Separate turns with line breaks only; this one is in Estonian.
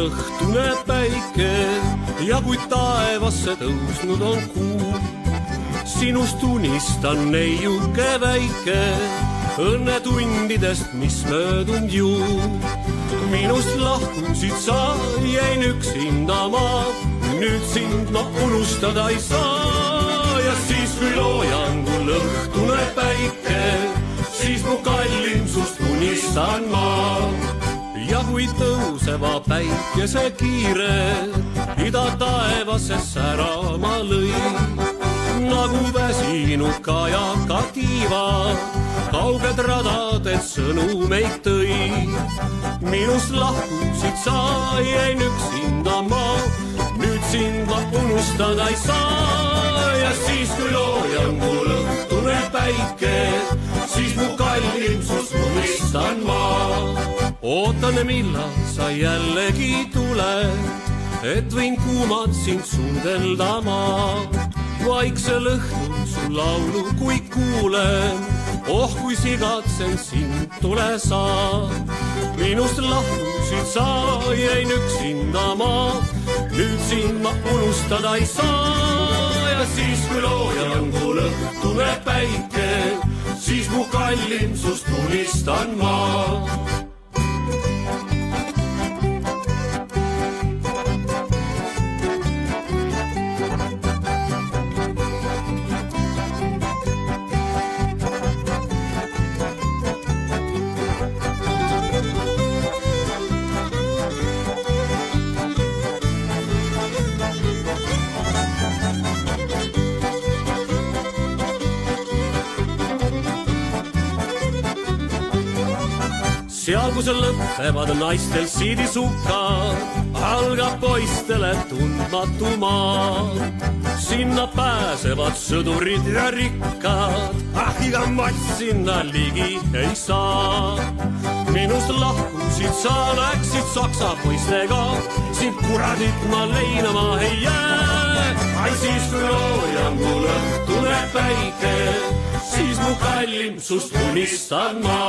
õhtune päike ja kui taevasse tõusnud on kuu, sinust unistan neiuke väike õnnetundidest, mis möödunud ju. Minust lahkusid sa, jäin üksinda ma, nüüd sind ma unustada ei saa. Ja siis kui loojangul õhtune päike, siis mu kallim sust unistan ma. Ja kui tõuseva päikese kiire ida taevasse särama lõi, nagu väsinud kajaka tiivad kauged radadelt sõnumeid tõi. Minust lahkusid sa, jäin üksinda ma, nüüd sind ma unustada ei saa. Ja siis kui loojangul õhtune päike, siis mu kallim sust unistan ma. Ootan, millal sa jällegi tuled, et võin kuumad sind suudelda ma. Vaiksel õhtul su laulu kui kuulen, oh kui sigatsen sind, tule sa. Minust lahkusid sa, jäin üksinda ma, nüüd sind ma unustada ei saa. Ja siis kui loojangul õhtune päike, siis mu kallim sust unistan ma. Seal, kus lõppevad naistel siidisukad, algab poistele tundmatu maa. Sinna pääsevad sõdurid ja rikkad, iga mass sinna ligi ei saa. Minust lahkusid sa, läksid saksa poistega, sind kuradit ma leinama ei jää. Ai siis kui loojangul õhtune päike, siis mu kallim sust unistan ma.